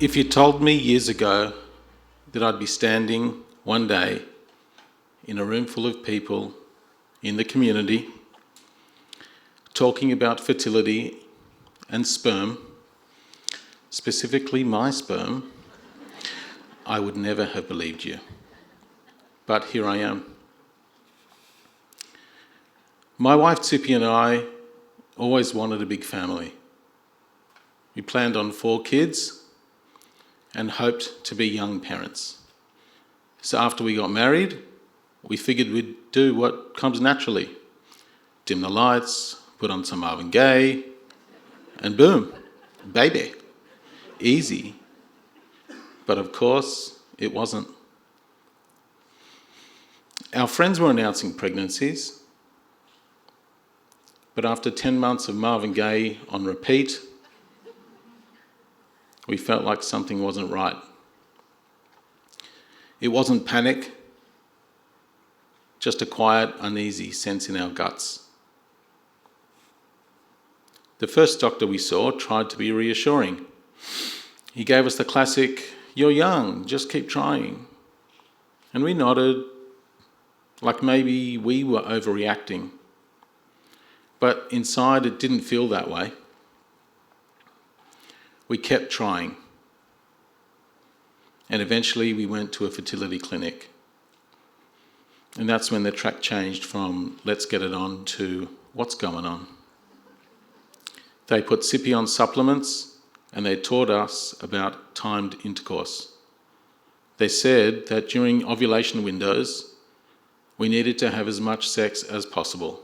If you told me years ago that I'd be standing one day in a room full of people in the community talking about fertility and sperm, specifically my sperm, I would never have believed you. But here I am. My wife Tzippy and I always wanted a big family. We planned on 4 kids and hoped to be young parents. So after we got married, we figured we'd do what comes naturally. Dim the lights, put on some Marvin Gaye, and boom, baby. Easy. But of course, it wasn't. Our friends were announcing pregnancies, but after 10 months of Marvin Gaye on repeat, we felt like something wasn't right. It wasn't panic, just a quiet, uneasy sense in our guts. The first doctor we saw tried to be reassuring. He gave us the classic, "You're young, just keep trying." And we nodded, like maybe we were overreacting. But inside it didn't feel that way. We kept trying. And eventually we went to a fertility clinic. And that's when the track changed from let's get it on to what's going on. They put Tzippy on supplements and they taught us about timed intercourse. They said that during ovulation windows, we needed to have as much sex as possible.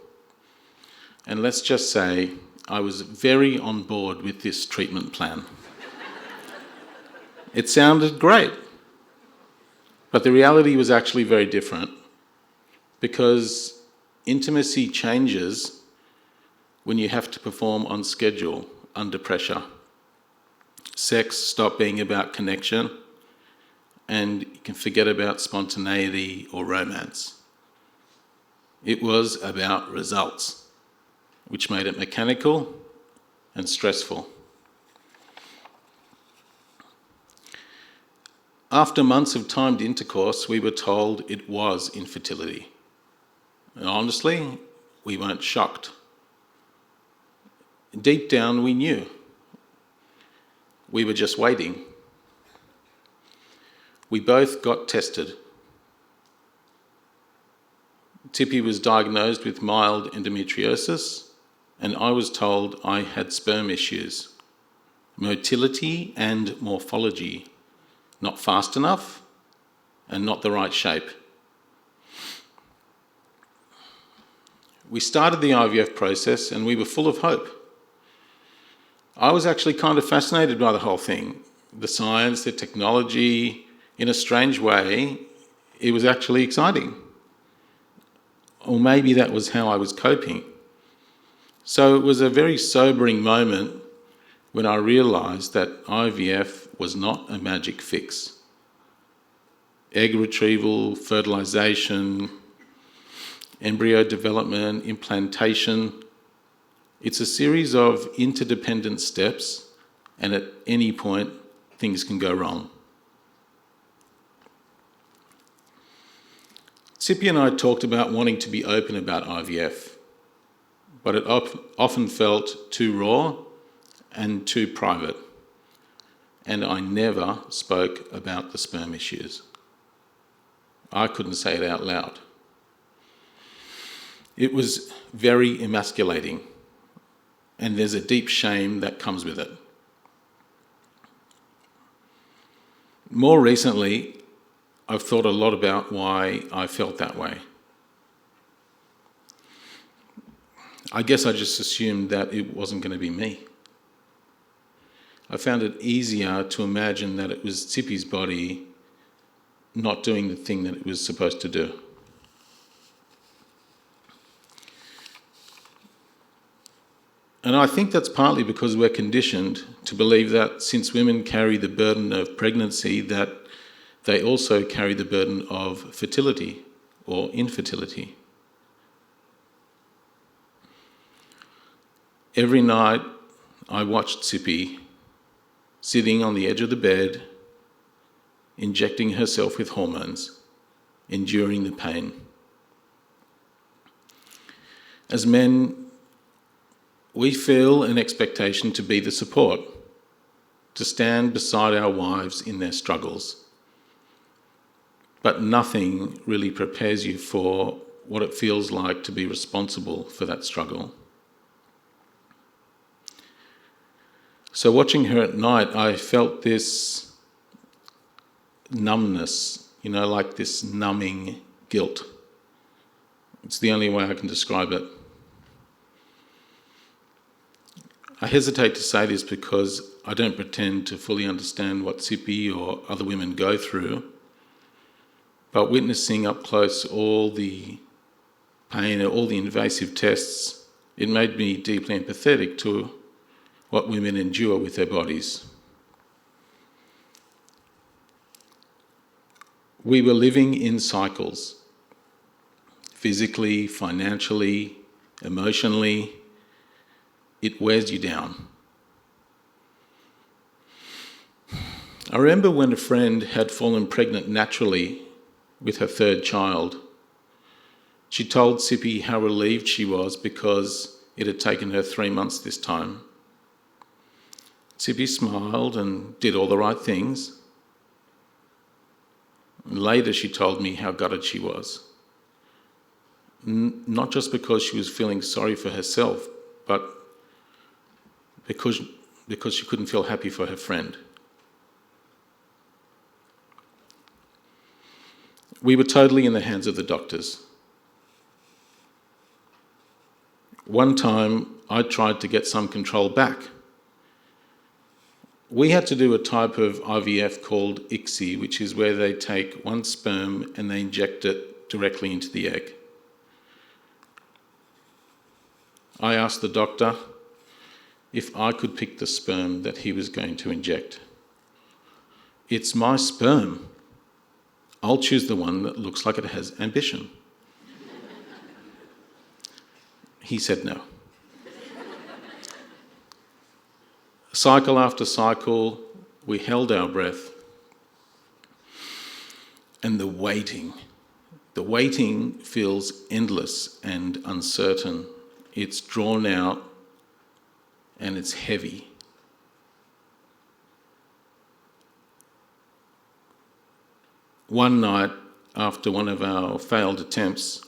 And let's just say, I was very on board with this treatment plan. It sounded great, but the reality was actually very different because intimacy changes when you have to perform on schedule under pressure. Sex stopped being about connection and you can forget about spontaneity or romance. It was about results, which made it mechanical and stressful. After months of timed intercourse, we were told it was infertility. And honestly, we weren't shocked. Deep down, we knew. We were just waiting. We both got tested. Tzippy was diagnosed with mild endometriosis, and I was told I had sperm issues, motility and morphology, not fast enough and not the right shape. We started the IVF process and we were full of hope. I was actually kind of fascinated by the whole thing, the science, the technology. In a strange way, it was actually exciting. Or maybe that was how I was coping. So it was a very sobering moment when I realised that IVF was not a magic fix. Egg retrieval, fertilisation, embryo development, implantation, it's a series of interdependent steps, and at any point, things can go wrong. Tzippy and I talked about wanting to be open about IVF, but it often felt too raw and too private, and I never spoke about the sperm issues. I couldn't say it out loud. It was very emasculating, and there's a deep shame that comes with it. More recently, I've thought a lot about why I felt that way. I guess I just assumed that it wasn't going to be me. I found it easier to imagine that it was Tzippy's body not doing the thing that it was supposed to do. And I think that's partly because we're conditioned to believe that since women carry the burden of pregnancy, that they also carry the burden of fertility or infertility. Every night I watched Tzippy sitting on the edge of the bed, injecting herself with hormones, enduring the pain. As men, we feel an expectation to be the support, to stand beside our wives in their struggles. But nothing really prepares you for what it feels like to be responsible for that struggle. So watching her at night, I felt this numbness, like this numbing guilt. It's the only way I can describe it. I hesitate to say this because I don't pretend to fully understand what Tzippy or other women go through, but witnessing up close all the pain and all the invasive tests, it made me deeply empathetic to what women endure with their bodies. We were living in cycles, physically, financially, emotionally. It wears you down. I remember when a friend had fallen pregnant naturally with her third child. She told Tzippy how relieved she was because it had taken her 3 months this time. Tzippy smiled and did all the right things. Later she told me how gutted she was. Not just because she was feeling sorry for herself, but because she couldn't feel happy for her friend. We were totally in the hands of the doctors. One time I tried to get some control back. We had to do a type of IVF called ICSI, which is where they take one sperm and they inject it directly into the egg. I asked the doctor if I could pick the sperm that he was going to inject. It's my sperm. I'll choose the one that looks like it has ambition. He said no. Cycle after cycle, we held our breath. And the waiting feels endless and uncertain. It's drawn out and it's heavy. One night, after one of our failed attempts,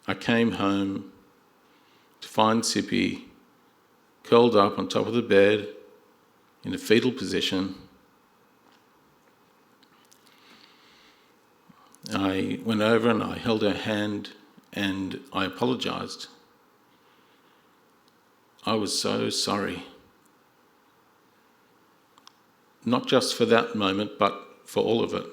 I came home to find Tzippy curled up on top of the bed in a fetal position. I went over and I held her hand and I apologised. I was so sorry. Not just for that moment, but for all of it.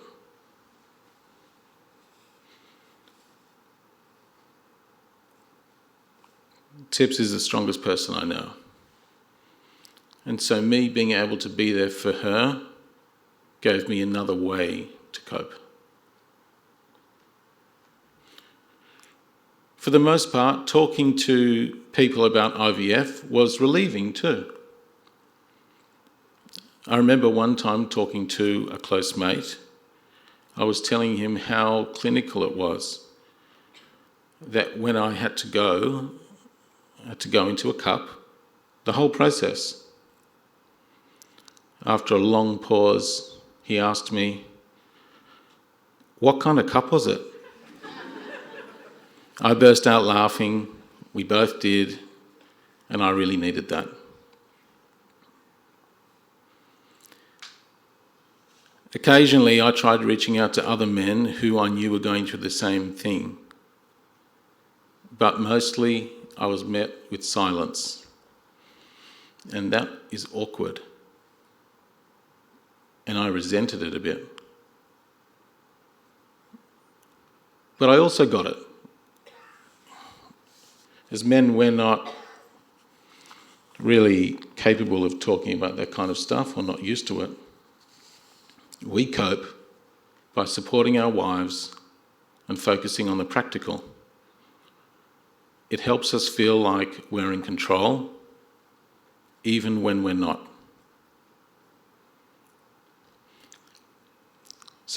Tips is the strongest person I know. And so me being able to be there for her gave me another way to cope. For the most part, talking to people about IVF was relieving too. I remember one time talking to a close mate. I was telling him how clinical it was, that when I had to go into a cup, the whole process. After a long pause, he asked me, "What kind of cup was it?" I burst out laughing, we both did, and I really needed that. Occasionally, I tried reaching out to other men who I knew were going through the same thing, but mostly I was met with silence, and that is awkward, and I resented it a bit. But I also got it. As men, we're not really capable of talking about that kind of stuff or not used to it. We cope by supporting our wives and focusing on the practical. It helps us feel like we're in control, even when we're not.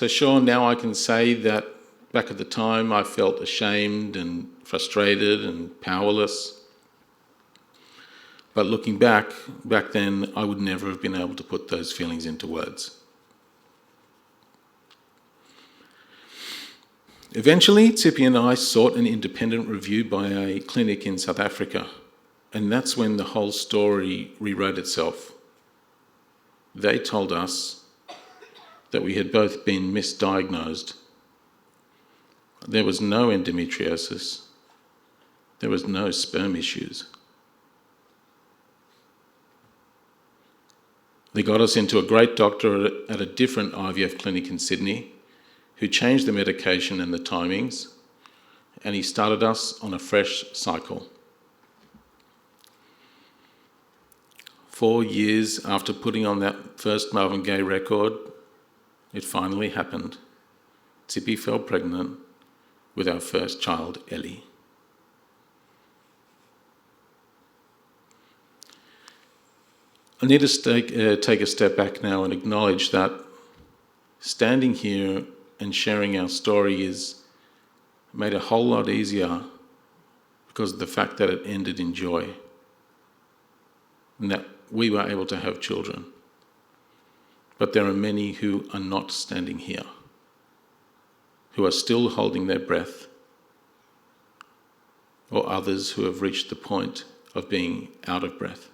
So sure, now I can say that back at the time I felt ashamed and frustrated and powerless. But looking back then, I would never have been able to put those feelings into words. Eventually, Tzippy and I sought an independent review by a clinic in South Africa, and that's when the whole story rewrote itself. They told us that we had both been misdiagnosed. There was no endometriosis. There was no sperm issues. They got us into a great doctor at a different IVF clinic in Sydney, who changed the medication and the timings, and he started us on a fresh cycle. 4 years after putting on that first Marvin Gaye record, it finally happened. Tzippy fell pregnant with our first child, Ellie. I need to take a step back now and acknowledge that standing here and sharing our story is made a whole lot easier because of the fact that it ended in joy and that we were able to have children. But there are many who are not standing here, who are still holding their breath, or others who have reached the point of being out of breath.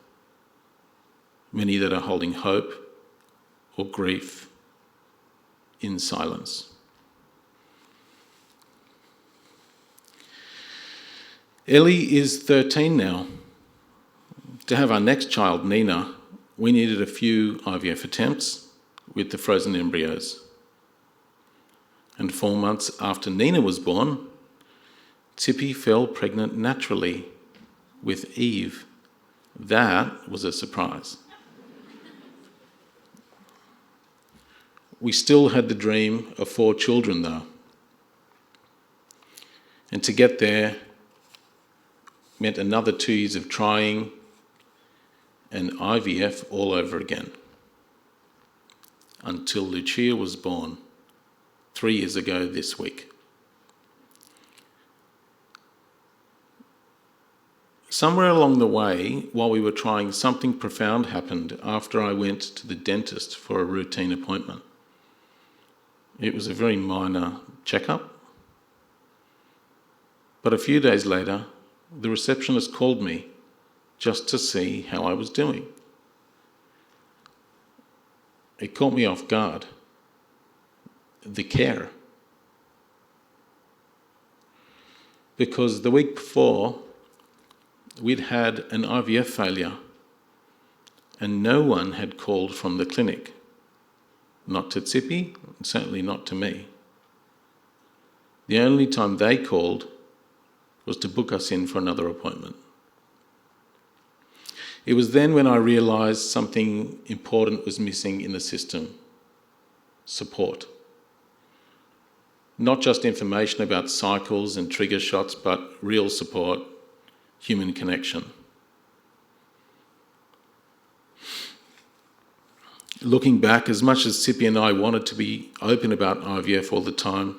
Many that are holding hope or grief in silence. Ellie is 13 now. To have our next child, Nina, we needed a few IVF attempts with the frozen embryos. And 4 months after Nina was born, Tzippy fell pregnant naturally with Eve. That was a surprise. We still had the dream of 4 children though. And to get there meant another 2 years of trying and IVF all over again. Until Lucia was born 3 years ago this week. Somewhere along the way, while we were trying, something profound happened after I went to the dentist for a routine appointment. It was a very minor checkup. But a few days later, the receptionist called me just to see how I was doing. It caught me off guard. The care. Because the week before, we'd had an IVF failure and no one had called from the clinic. Not to Tzippy, certainly not to me. The only time they called was to book us in for another appointment. It was then when I realised something important was missing in the system. Support. Not just information about cycles and trigger shots, but real support, human connection. Looking back, as much as Tzippy and I wanted to be open about IVF all the time,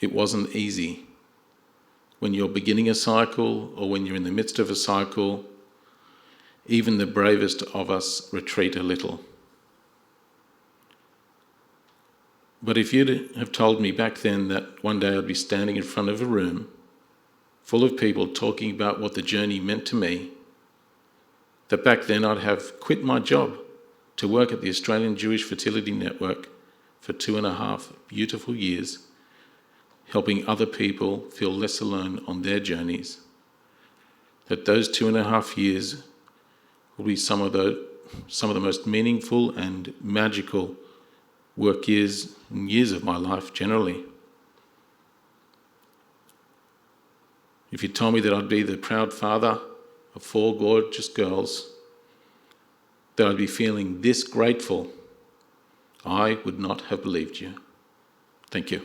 it wasn't easy. When you're beginning a cycle or when you're in the midst of a cycle, even the bravest of us retreat a little. But if you'd have told me back then that one day I'd be standing in front of a room full of people talking about what the journey meant to me, that back then I'd have quit my job to work at the Australian Jewish Fertility Network for 2.5 beautiful years, helping other people feel less alone on their journeys, that those 2.5 years will be some of the most meaningful and magical work years and years of my life generally. If you told me that I'd be the proud father of 4 gorgeous girls, that I'd be feeling this grateful, I would not have believed you. Thank you.